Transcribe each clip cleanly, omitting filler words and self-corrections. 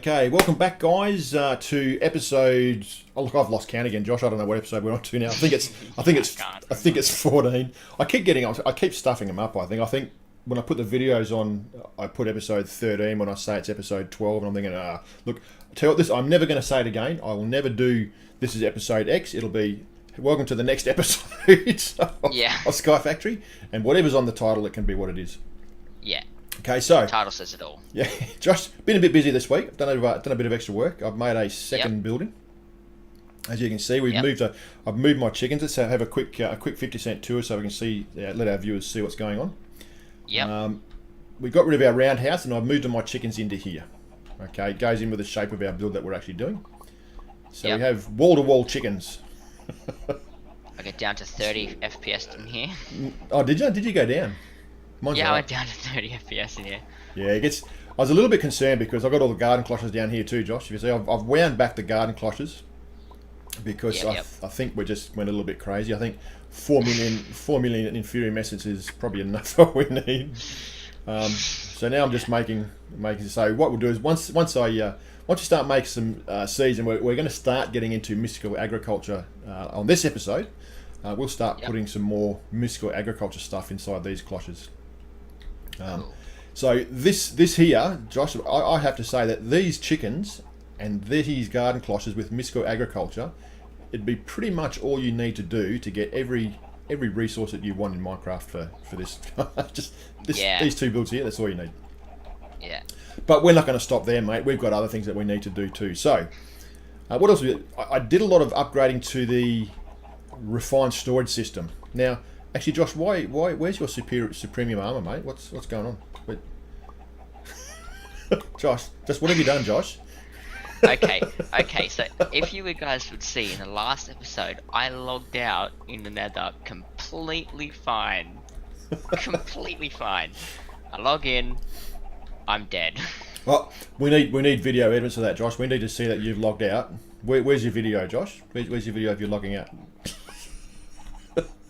Okay, welcome back, guys, to episode. Oh, look, I've lost count again, Josh. I don't know what episode we're on to now. I think it's 14. I keep stuffing them up. I think when I put the videos on, I put episode 13 when I say it's episode 12, and I'm thinking, look, tell you this. I'm never going to say it again. I will never do. This is episode X. It'll be welcome to the next episode of SkyFactory, and whatever's on the title, it can be what it is. Yeah. Okay, so the title says it all. Yeah, Josh, been a bit busy this week. I've done a bit of extra work. I've made a second building. As you can see, I've moved my chickens. Let's have a quick 50-cent tour so we can see, let our viewers see what's going on. Yeah. We got rid of our roundhouse and I've moved my chickens into here. Okay, it goes in with the shape of our build that we're actually doing. So we have wall-to-wall chickens. I get down to 30 FPS in here. Oh, did you? Did you go down? Mine's I went down to 30 FPS in here. Yeah, I was a little bit concerned because I've got all the garden cloches down here too, Josh. If you see, I've wound back the garden cloches because I think we just went a little bit crazy. I think 4 million inferior messages is probably enough what we need. So now I'm just making. So what we'll do is once we start making some seeds, and we're going to start getting into mystical agriculture on this episode. We'll start putting some more mystical agriculture stuff inside these cloches. So this here, Josh, I have to say that these chickens and these garden cloches with mystical agriculture, it'd be pretty much all you need to do to get every resource that you want in Minecraft for this. These two builds here, that's all you need. Yeah. But we're not going to stop there, mate. We've got other things that we need to do too. So, what else? I did a lot of upgrading to the refined storage system. Now, actually, Josh, where's your supremium armor, mate? What's going on? Wait. Josh, what have you done, Josh? Okay. So if you guys would see in the last episode, I logged out in the Nether completely fine. Completely fine. I log in, I'm dead. Well, we need video evidence of that, Josh. We need to see that you've logged out. Where's your video, Josh? Where's your video of you logging out?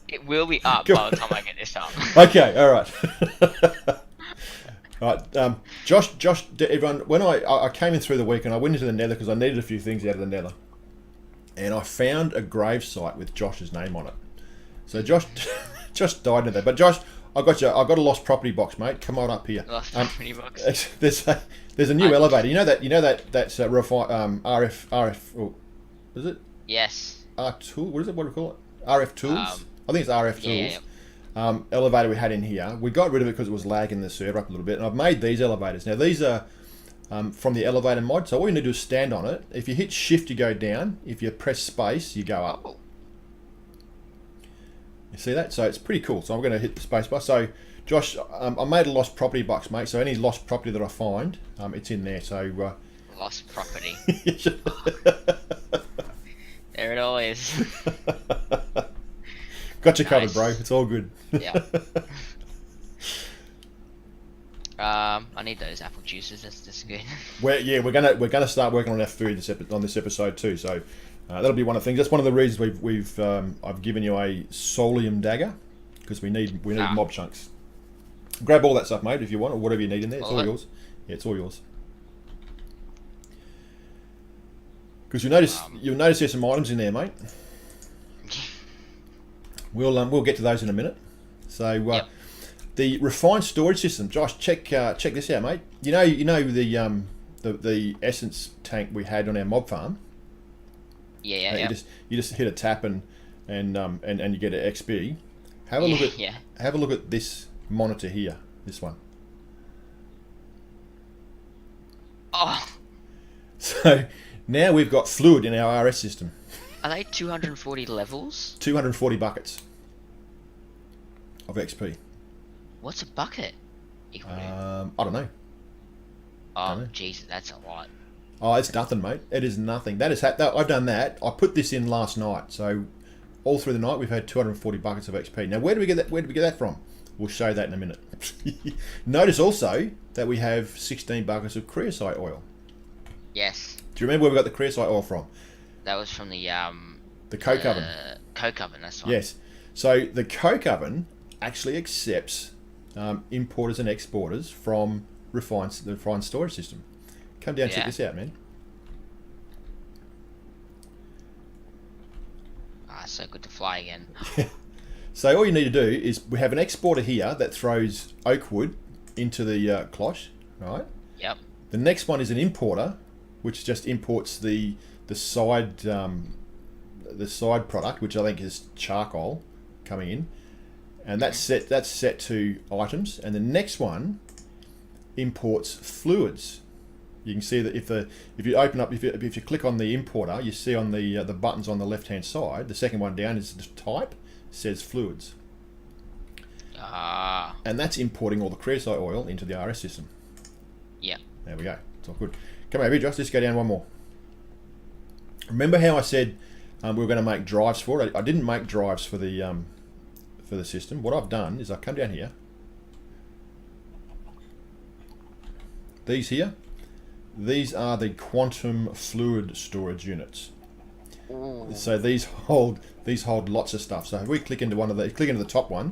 It will be up by the time I get this up. Okay, all right. All right, Josh, everyone. When I came in through the week and I went into the Nether because I needed a few things out of the Nether, and I found a grave site with Josh's name on it. So Josh died in there. But Josh, I got you. I got a lost property box, mate. Come on up here. Lost property box. There's a new elevator. You know that's RF. Oh, is it? Yes. Tool. What is it? What do we call it? RF tools. I think it's RF tools. Yeah. Elevator we had in here. We got rid of it because it was lagging the server up a little bit. And I've made these elevators. Now these are from the elevator mod. So all you need to do is stand on it. If you hit shift, you go down. If you press space, you go up. Oh. You see that? So it's pretty cool. So I'm going to hit the space bar. So Josh, I made a lost property box, mate. So any lost property that I find, it's in there. So lost property. There it all is. Got you covered, bro. It's all good. Yeah. I need those apple juices. That's good. We're gonna start working on our food on this episode too. So that'll be one of the things. That's one of the reasons I've given you a solium dagger because we need mob chunks. Grab all that stuff, mate, if you want, or whatever you need in there. It's all yours. Yeah, it's all yours. Because you'll notice there's some items in there, mate. We'll get to those in a minute. So the refined storage system, Josh, check this out, mate. You know the essence tank we had on our mob farm. Yeah. You just hit a tap and you get an XP. Have a look at this monitor here. This one. Oh. So now we've got fluid in our RS system. Are they 240 levels? 240 buckets of XP. What's a bucket? I don't know. Oh, Jesus, that's a lot. Oh, it's nothing, mate. It is nothing. I've done that. I put this in last night, so all through the night we've had 240 buckets of XP. Now, where did we get that from? We'll show that in a minute. Notice also that we have 16 buckets of creosote oil. Yes. Do you remember where we got the creosote oil from? That was from the coke oven. Coke oven, that's right. Yes. So the coke oven actually accepts importers and exporters from the refined storage system. Come down and check this out, man. Ah, so good to fly again. So all you need to do is we have an exporter here that throws oak wood into the cloche, right? Yep. The next one is an importer, which just imports the side product, which I think is charcoal coming in, and that's set to items. And the next one imports fluids. You can see that if you open up, if you click on the importer, you see on the buttons on the left hand side. The second one down is the type, says fluids. Ah. And that's importing all the creosote oil into the RS system. Yeah. There we go. It's all good. Come over here, Josh. Let's go down one more. Remember how I said we were going to make drives for it? I didn't make drives for the system. What I've done is I've come down here. These here. These are the quantum fluid storage units. Ooh. So these hold lots of stuff. So if we click into one of the the top one.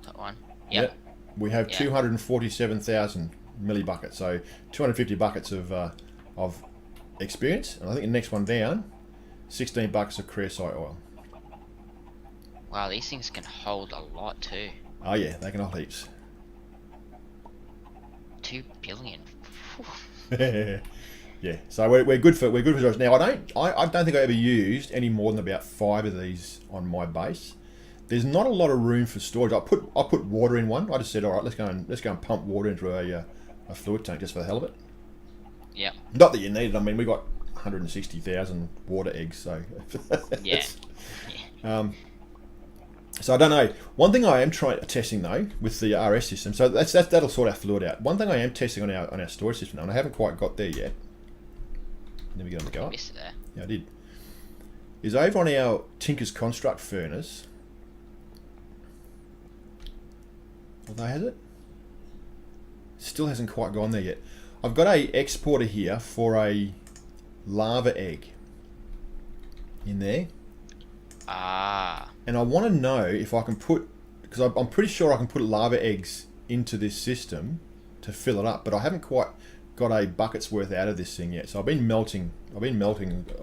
Top one. Yep. We have 247,000 millibuckets. So 250 buckets of experience. And I think the next one down, 16 buckets of creosote oil. Wow, these things can hold a lot too. Oh yeah, they can hold heaps. 2 billion. Yeah, so we're good for storage. Now I don't think I ever used any more than about 5 of these on my base. There's not a lot of room for storage. I put water in one. I just said, all right, let's go and pump water into a fluid tank just for the hell of it. Yeah. Not that you need it. I mean, we got 160,000 water eggs, so Yeah. So I don't know. One thing I am testing though with the RS system, so that'll sort our fluid out. One thing I am testing on our storage system now, and I haven't quite got there yet. Let me get on the go. Missed it there. Yeah, I did. Is over on our Tinker's Construct furnace. Although has it? Still hasn't quite gone there yet. I've got a exporter here for a lava egg in there. Ah. And I want to know if I can put, because I'm pretty sure I can put lava eggs into this system to fill it up, but I haven't quite got a bucket's worth out of this thing yet. So I've been melting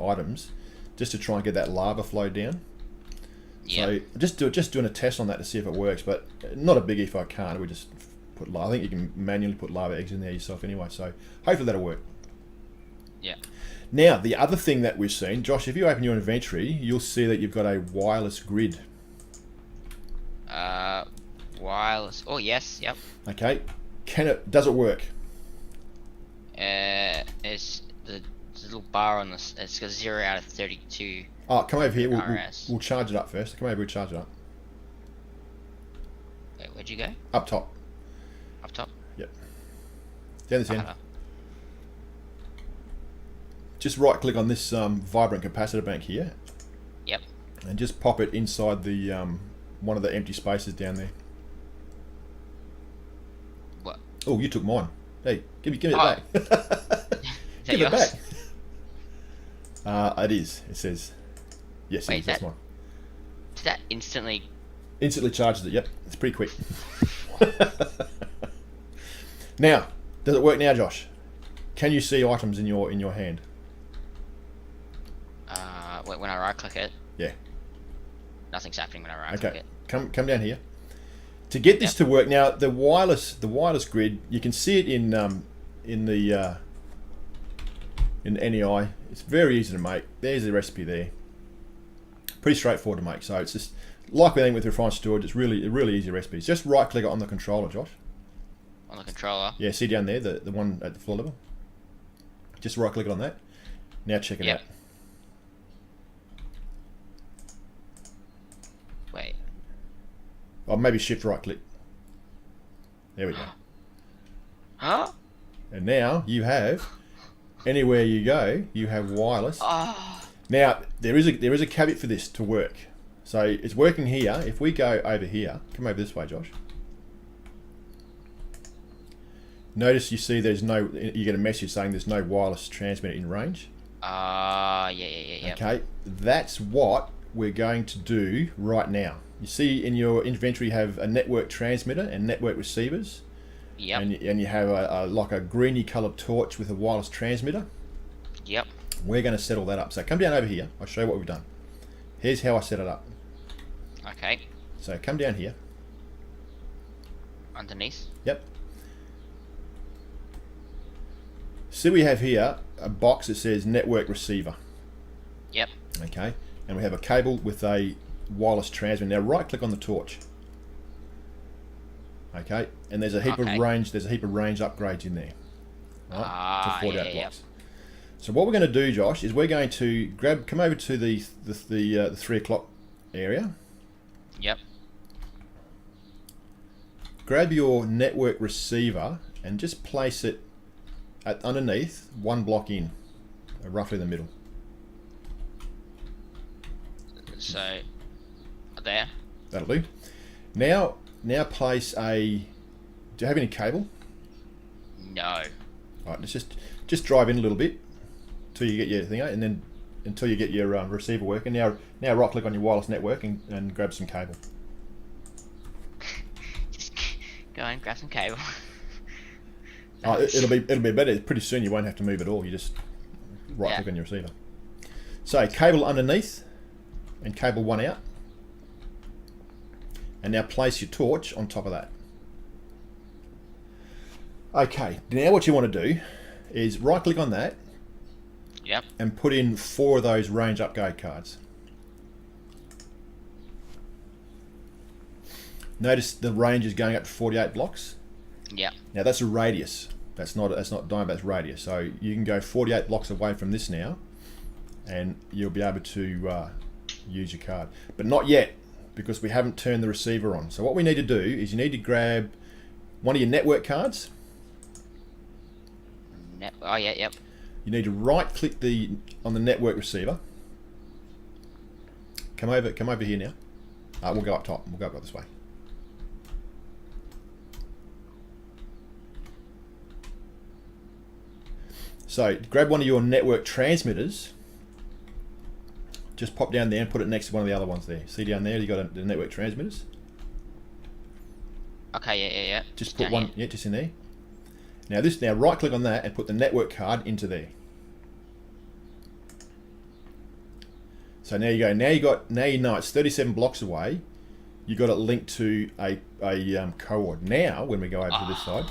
items just to try and get that lava flow down. Yeah. So just doing a test on that to see if it works, but not a biggie if I can't. We just put I think you can manually put lava eggs in there yourself anyway. So hopefully that'll work. Yeah. Now, the other thing that we've seen, Josh, if you open your inventory, you'll see that you've got a wireless grid. Wireless. Oh, yes. Yep. Okay. Does it work? It's the little bar on this. It's got 0 out of 32. Oh, come over here. RS. We'll charge it up first. Come over here and charge it up. Wait, where'd you go? Up top. Up top? Yep. Down this end. Ah. Just right click on this vibrant capacitor bank here. Yep. And just pop it inside the one of the empty spaces down there. What? Oh, you took mine. Hey, give me it Oh. back. Is that Give yours? it back. It is. It says. Yes, Wait, it is. That's mine. Did that instantly? Instantly charges it. Yep, it's pretty quick. Now, does it work now, Josh? Can you see items in your hand? When I right click it, Yeah. nothing's happening when I right click Okay. it. Come down here. To get this to work now, the wireless grid, you can see it in NEI. It's very easy to make. There's the recipe there. Pretty straightforward to make. So it's just like anything with refined storage. It's really easy recipes. Just right click it on the controller, Josh. On the controller. Yeah, see down there the one at the floor level. Just right click it on that. Now check it out. Wait. Or maybe shift right click. There we go. Huh? And now you have, anywhere you go, you have wireless. Oh. Now there is a caveat for this to work. So it's working here. If we go over here, come over this way, Josh. Notice you see you get a message saying there's no wireless transmitter in range. Yeah. Okay, that's what we're going to do right now. You see in your inventory you have a network transmitter and network receivers. Yep. and you have like a greeny coloured torch with a wireless transmitter. Yep. We're going to set all that up. So come down over here. I'll show you what we've done. Here's how I set it up. Okay. So come down here. Underneath. Yep. See, we have here a box that says network receiver. Yep. Okay. And we have a cable with a wireless transmitter. Now right click on the torch. Okay. And there's a heap of range. There's a heap of range upgrades in there. Right? To 48 blocks. So what we're going to do, Josh, is we're going to come over to the 3 o'clock area. Yep. Grab your network receiver and just place it underneath 1 block in, roughly the middle. So, there. That'll do. Now place a. Do you have any cable? No. All right, let's just drive in a little bit till you get your thing out, and then until you get your receiver working. Now right click on your wireless network and grab some cable. Just go and grab some cable. Oh, it'll be better. Pretty soon you won't have to move at all. You just right click on your receiver. So cable underneath and cable 1 out. And now place your torch on top of that. Okay, now what you want to do is right click on that. Yep. And put in 4 of those range upgrade cards. Notice the range is going up to 48 blocks. Yep. Now that's a radius. That's not diameter, that's radius. So you can go 48 blocks away from this now, and you'll be able to use your card. But not yet, because we haven't turned the receiver on. So what we need to do is you need to grab one of your network cards. Oh yeah, yep. You need to right click on the network receiver. Come over here now. We'll go up top. We'll go up this way. So grab one of your network transmitters. Just pop down there and put it next to one of the other ones there. See down there, you got the network transmitters. Okay, yeah. Just put one, just in there. Now right click on that and put the network card into there. So now you go. Now you know it's 37 blocks away. You got it linked to a coord. Now when we go over to this side.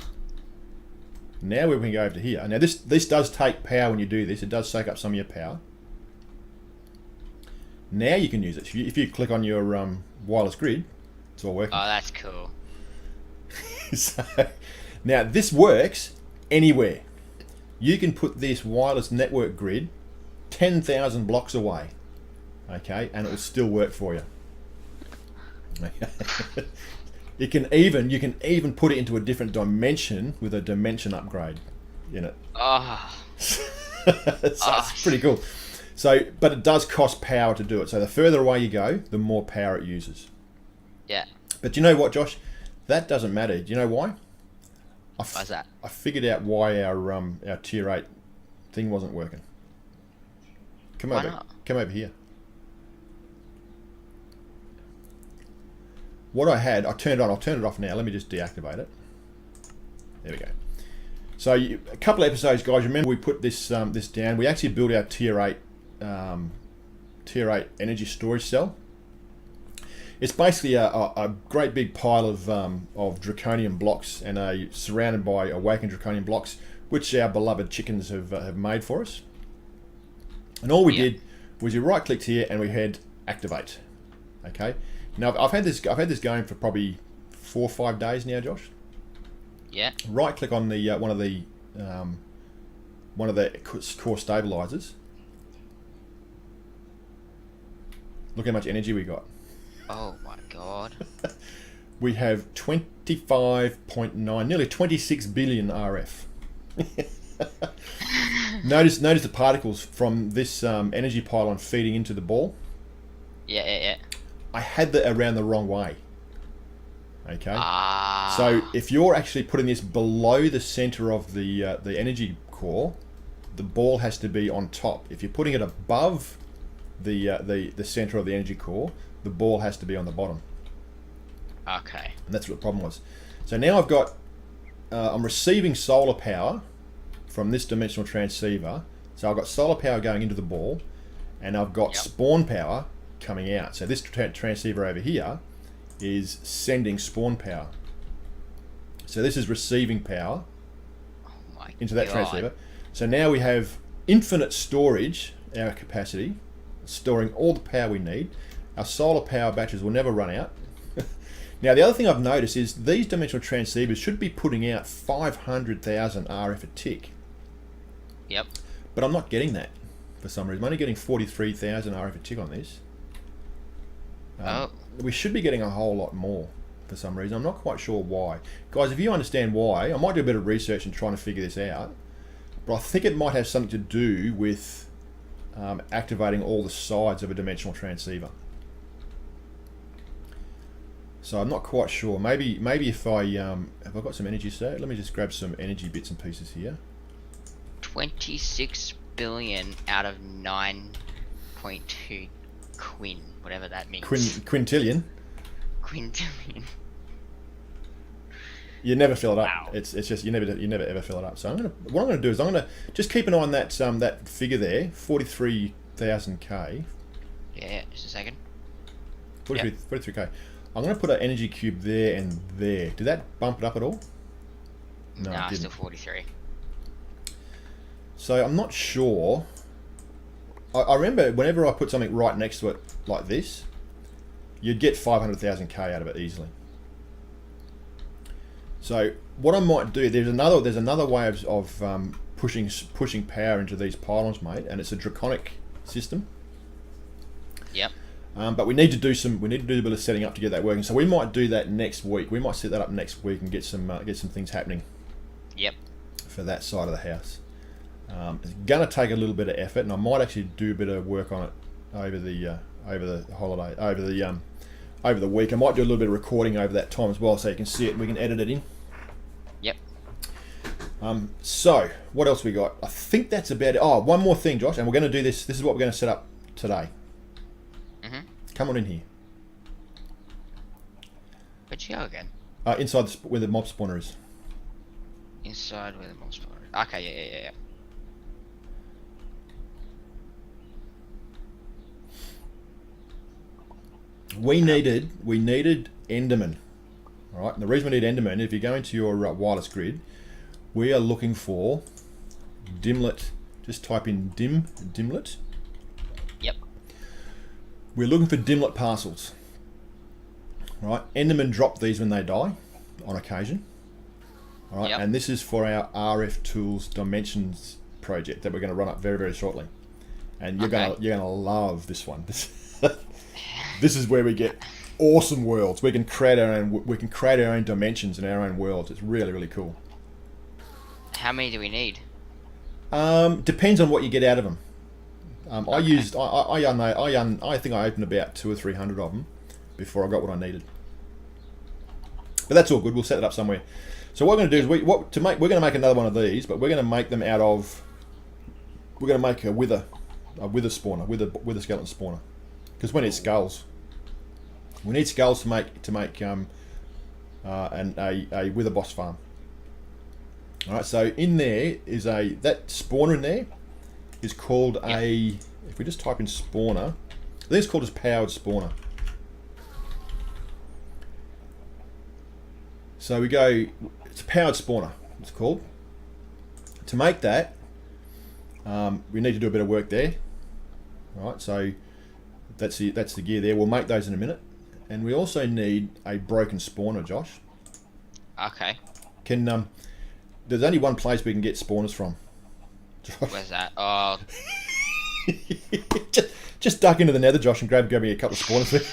Now we can go over to here. Now this does take power when you do this. It does soak up some of your power. Now you can use it. If you click on your wireless grid, it's all working. Oh, that's cool. So, now this works anywhere. You can put this wireless network grid 10,000 blocks away, okay, and it will still work for you. You can even put it into a different dimension with a dimension upgrade in it. It's pretty cool. So, but it does cost power to do it. So the further away you go, the more power it uses. Yeah. But you know what, Josh? That doesn't matter. Do you know why? Why's that? I figured out why our tier 8 thing wasn't working. Come over here. What I turned it on. I'll turn it off now. Let me just deactivate it. There we go. So a couple of episodes, guys. Remember we put this this down. We actually built our tier 8 energy storage cell. It's basically a great big pile of draconian blocks, and surrounded by awakened draconian blocks, which our beloved chickens have made for us. And all we did was you right clicked here and we had activate. Okay. Now I've had this going for probably 4 or 5 days now, Josh. Yeah. Right click on the one of the core stabilizers. Look how much energy we got. Oh my god. We have 25.9, nearly 26 billion RF. Notice the particles from this energy pylon feeding into the ball. Yeah. I had that around the wrong way. Okay. So if you're actually putting this below the center of the energy core, the ball has to be on top. If you're putting it above the center of the energy core, the ball has to be on the bottom. Okay. And that's what the problem was. So now I've got I'm receiving solar power from this dimensional transceiver. So I've got solar power going into the ball, and I've got spawn power coming out. So this transceiver over here is sending spawn power. So this is receiving power into that transceiver. So now we have infinite storage, our capacity, storing all the power we need. Our solar power batteries will never run out. Now the other thing I've noticed is these dimensional transceivers should be putting out 500,000 RF a tick. Yep. But I'm not getting that for some reason. I'm only getting 43,000 RF a tick on this. We should be getting a whole lot more for some reason. I'm not quite sure why. Guys, if you understand why, I might do a bit of research and trying to figure this out. But I think it might have something to do with activating all the sides of a dimensional transceiver. So I'm not quite sure. Maybe if I have I got some energy set? Let me just grab some energy bits and pieces here. 26 billion out of 9.2 quin, whatever that means. Quintillion. Quintillion. You never fill it up. Wow. It's just you never ever fill it up. So what I'm gonna do is I'm gonna just keep an eye on that that figure there, 43,000 K. Yeah, just a second. 43K. I'm going to put an energy cube there and there. Did that bump it up at all? No, it didn't. Still 43. So I'm not sure. I remember whenever I put something right next to it like this, you'd get 500,000 K out of it easily. So what I might do, there's another way of pushing power into these pylons, mate, and it's a Draconic system. Yep. But we need to do a bit of setting up to get that working. So we might do that next week. We might set that up next week and get some things happening. Yep. For that side of the house. It's gonna take a little bit of effort, and I might actually do a bit of work on it over the holiday, over the week. I might do a little bit of recording over that time as well, so you can see it and we can edit it in. Yep. So what else we got? I think that's about it. Oh, one more thing, Josh, and we're going to do this. This is what we're going to set up today. Come on in here. Where'd you go again? Inside where the mob spawner is. Inside where the mob spawner is. Okay, yeah. We needed Enderman. All right, and the reason we need Enderman, if you go into your wireless grid, we are looking for Dimlet. Just type in Dimlet. Yep. We're looking for Dimlet parcels. Right, Endermen drop these when they die, on occasion. All right, and this is for our RF Tools Dimensions project that we're going to run up very, very shortly. And you're gonna love this one. This is where we get awesome worlds. We can create our own dimensions and our own worlds. It's really, really cool. How many do we need? Depends on what you get out of them. I think I opened about 200 or 300 of them before I got what I needed. But that's all good. We'll set it up somewhere. So what we're going to do is we're going to make another one of these, but we're going to make them out of. We're going to make a wither spawner, wither skeleton spawner, because we need skulls. We need skulls to make a wither boss farm. All right, so in there is that spawner in there is called a. If we just type in spawner, I think it's called as powered spawner. So we go. It's a powered spawner. It's called. To make that, we need to do a bit of work there. All right, so that's the gear there. We'll make those in a minute, and we also need a broken spawner, Josh. Okay. There's only one place we can get spawners from. Josh. Where's that? Oh. just duck into the nether, Josh, and grab me a couple of spawners.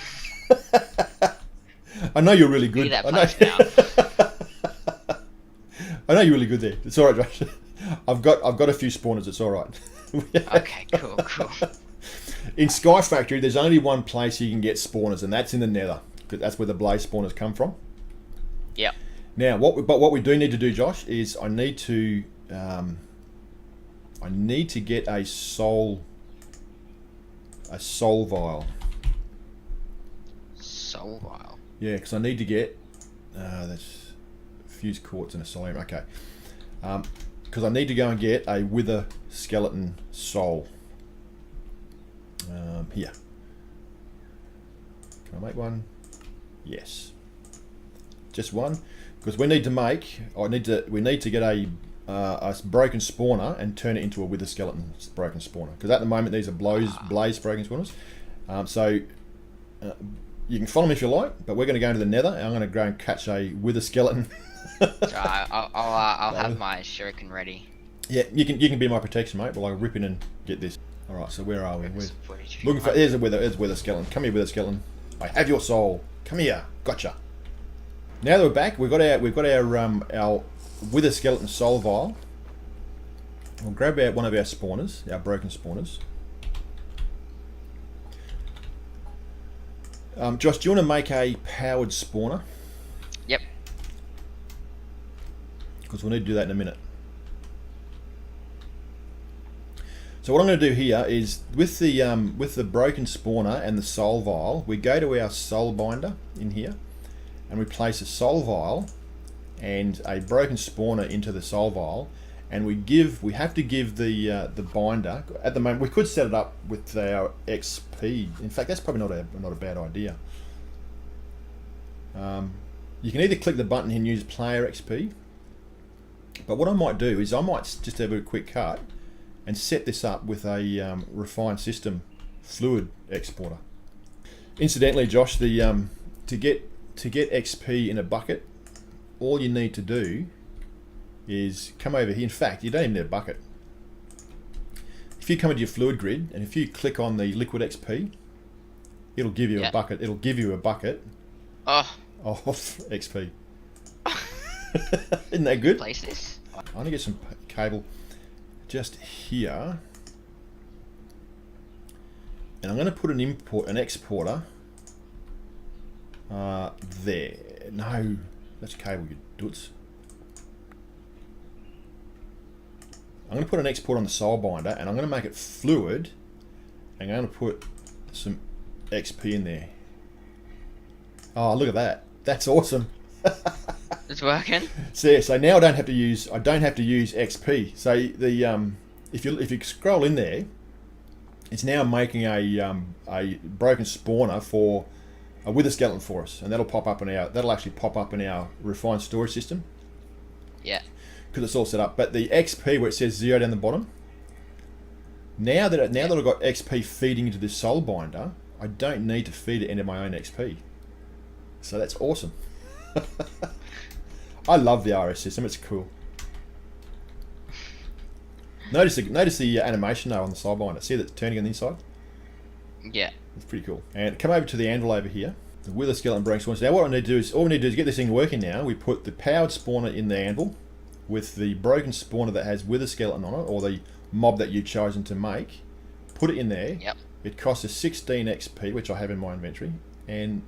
I know you're really good. I know you're really good there. It's all right, Josh. I've got a few spawners. It's all right. Okay, cool. In SkyFactory, there's only one place you can get spawners, and that's in the nether, because that's where the blaze spawners come from. Yep. Now, what we do need to do, Josh, is I need to get a soul vial. Soul vial. Yeah, because I need to get that's fused quartz and a solarium. Okay. Because I need to go and get a wither skeleton soul. Here. Can I make one? Yes. Just one. Because we need to make, we need to get a broken spawner and turn it into a wither skeleton broken spawner. Because at the moment these are blaze broken spawners. You can follow me if you like, but we're going to go into the nether and I'm going to go and catch a wither skeleton. I'll have my shuriken ready. Yeah, you can be my protection, mate, while I rip in and get this. Alright, so where are we? We're looking for, there's a wither skeleton. Come here, wither skeleton. I have your soul. Come here. Gotcha. Now that we're back, we've got our wither skeleton soul vial. We'll grab out one of our spawners, our broken spawners. Josh, do you want to make a powered spawner? Yep. Because we'll need to do that in a minute. So what I'm going to do here is with the broken spawner and the soul vial, we go to our soul binder in here, and we place a soul vial and a broken spawner into the soul vial, and we have to give the binder. At the moment, we could set it up with our XP. In fact, that's probably not a bad idea. You can either click the button and use player XP, but what I might do is I might just have a quick cut and set this up with a refined system fluid exporter. Incidentally, Josh, the to get XP in a bucket, all you need to do is come over here. In fact, you don't even need a bucket. If you come into your fluid grid and if you click on the liquid XP, it'll give you a bucket. It'll give you a bucket of XP. Isn't that good? Place this. I'm gonna get some cable just here, and I'm going to put an exporter there. No, that's cable, you doots. I'm going to put an export on the soul binder, and I'm going to make it fluid. I'm going to put some XP in there. Oh, look at that! That's awesome. It's working. So now I don't have to use XP. So the if you scroll in there, it's now making a broken spawner for a wither skeleton for us, and that'll actually pop up in our refined storage system. Yeah. Because it's all set up. But the XP where it says 0 down the bottom. Now that I've got XP feeding into this soul binder, I don't need to feed it into my own XP. So that's awesome. I love the RS system, it's cool. Notice the animation though on the soul binder. See that turning on the inside? Yeah. It's pretty cool. And come over to the anvil over here. The wither skeleton broken spawner. Now what I need to do is, all we need to do is get this thing working now. We put the powered spawner in the anvil with the broken spawner that has wither skeleton on it, or the mob that you've chosen to make. Put it in there. Yep. It costs us 16 XP, which I have in my inventory. And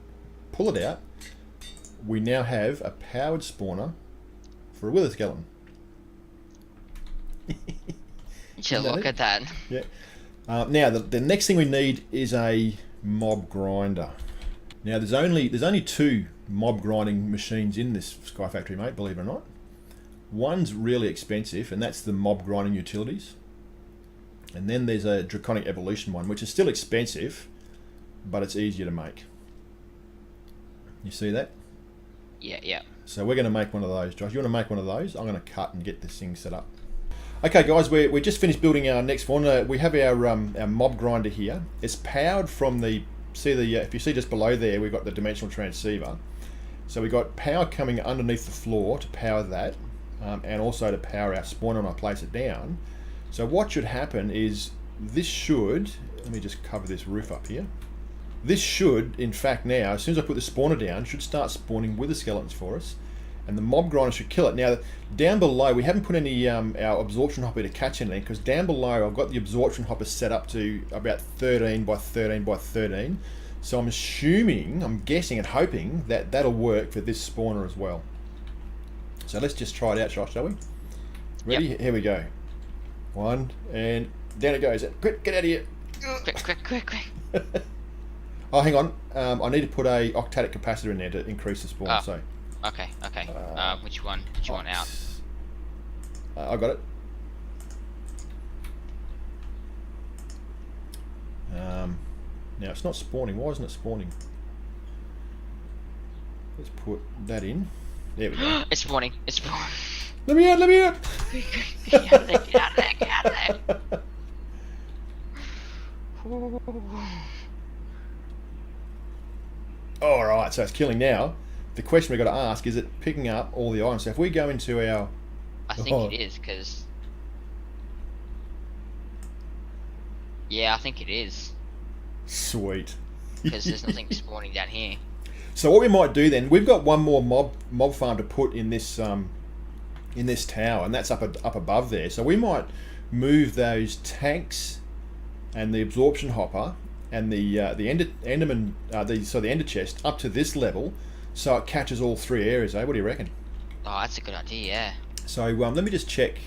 pull it out. We now have a powered spawner for a wither skeleton. Look at that. Yeah. Now the next thing we need is a mob grinder. Now there's only 2 mob grinding machines in this SkyFactory, mate. Believe it or not. One's really expensive, and that's the mob grinding utilities. And then there's a Draconic evolution one, which is still expensive, but it's easier to make. You see that? Yeah. So we're going to make one of those. Josh, you want to make one of those? I'm going to cut and get this thing set up. Okay, guys, we just finished building our next one. We have our mob grinder here. It's powered from the if you see just below there, we've got the dimensional transceiver. So we've got power coming underneath the floor to power that, and also to power our spawner when I place it down. So what should happen is this should, let me just cover this roof up here. This should, in fact now, as soon as I put the spawner down, should start spawning wither skeletons for us. And the mob grinder should kill it. Now, down below, we haven't put any our absorption hopper to catch anything, because down below I've got the absorption hopper set up to about 13 by 13 by 13. So I'm guessing and hoping that that'll work for this spawner as well. So let's just try it out, Josh, shall we? Ready? Yep. Here we go. 1, and down it goes. Quick, get out of here. Quick. Oh, hang on. I need to put a octatic capacitor in there to increase the spawn. So Okay. Which one? Which one out? I got it. Now it's not spawning. Why isn't it spawning? Let's put that in. There we go. It's spawning. It's spawning. Let me out. Let me out. Get out of there. Get out of there. Get out of there. All right, so it's killing now. The question we've got to ask, is it picking up all the items? So if we go into our... I think it is, because... Yeah, I think it is. Sweet. Because there's nothing spawning down here. So what we might do then, we've got one more mob farm to put in this tower, and that's up above there. So we might move those tanks and the absorption hopper and the enderman, the ender chest up to this level, so it catches all three areas. Eh? What do you reckon? Oh, that's a good idea. Yeah. So let me just check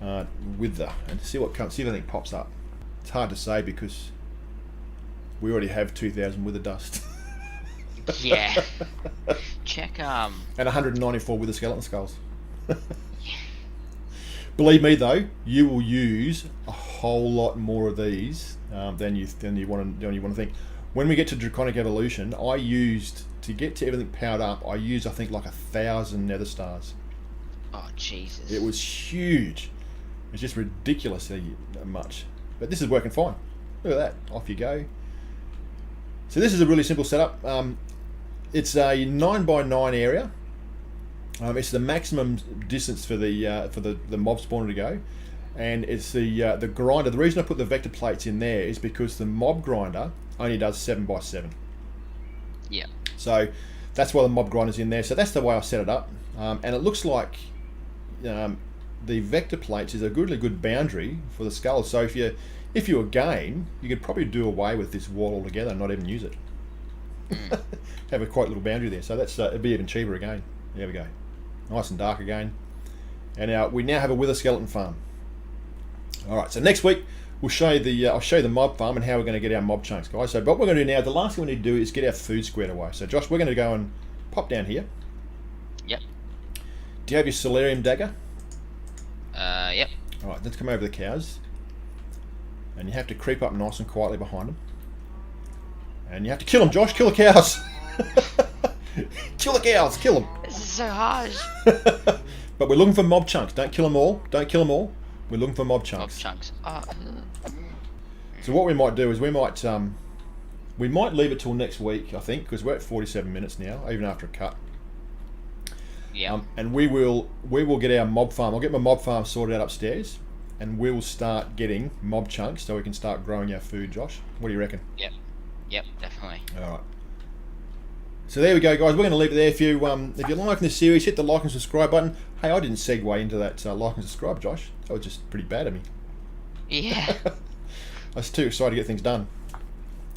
Wither and see what comes. See if anything pops up. It's hard to say because we already have 2,000 Wither dust. Yeah. Check And 194 Wither skeleton skulls. Believe me though, you will use a whole lot more of these than you want to think. When we get to Draconic Evolution, I used, to get to everything powered up, I used I think like 1,000 nether stars. Oh Jesus! It was huge. It's just ridiculously much. But this is working fine. Look at that. Off you go. So this is a really simple setup. It's a 9x9 area. It's the maximum distance for the mob spawner to go, and it's the grinder. The reason I put the vector plates in there is because the mob grinder only does 7x7. Yeah. So that's why the mob grinder's in there. So that's the way I set it up, and it looks like the vector plates is a really good boundary for the skulls. So if you were game, you could probably do away with this wall altogether and not even use it. Have a quite little boundary there. So that's it'd be even cheaper again. There we go. Nice and dark again. And we now have a wither skeleton farm. All right. So next week we'll show you I'll show you the mob farm and how we're going to get our mob chunks, guys. So what we're going to do now, the last thing we need to do is get our food squared away. So Josh, we're going to go and pop down here. Yep. Do you have your solarium dagger? Yep. All right. Let's come over the cows. And you have to creep up nice and quietly behind them. And you have to kill them, Josh. Kill the cows. Kill the cows. Kill them. This is so hard. But we're looking for mob chunks. Don't kill them all. Don't kill them all. We're looking for mob chunks. Mob chunks. So what we might do is we might leave it till next week, I think, because we're at 47 minutes now, even after a cut. Yeah. And we will get our mob farm. I'll get my mob farm sorted out upstairs, and we'll start getting mob chunks so we can start growing our food. Josh, what do you reckon? Yep. Yep, definitely. All right. So there we go, guys. We're going to leave it there. If you're liking this series, hit the like and subscribe button. Hey, I didn't segue into that like and subscribe, Josh. That was just pretty bad of me. Yeah. I was too excited to get things done.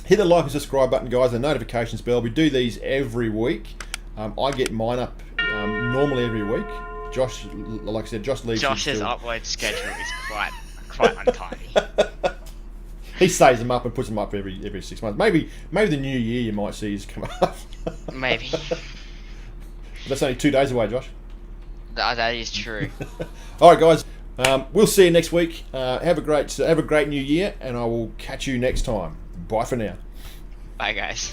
Hit the like and subscribe button, guys. The notifications bell. We do these every week. I get mine up normally every week. Josh, like I said, Josh leaves. Josh's upload schedule is quite untidy. He saves them up and puts them up every 6 months. Maybe the new year you might see his come up. Maybe. But that's only 2 days away, Josh. That is true. All right, guys. We'll see you next week. Have a great new year, and I will catch you next time. Bye for now. Bye, guys.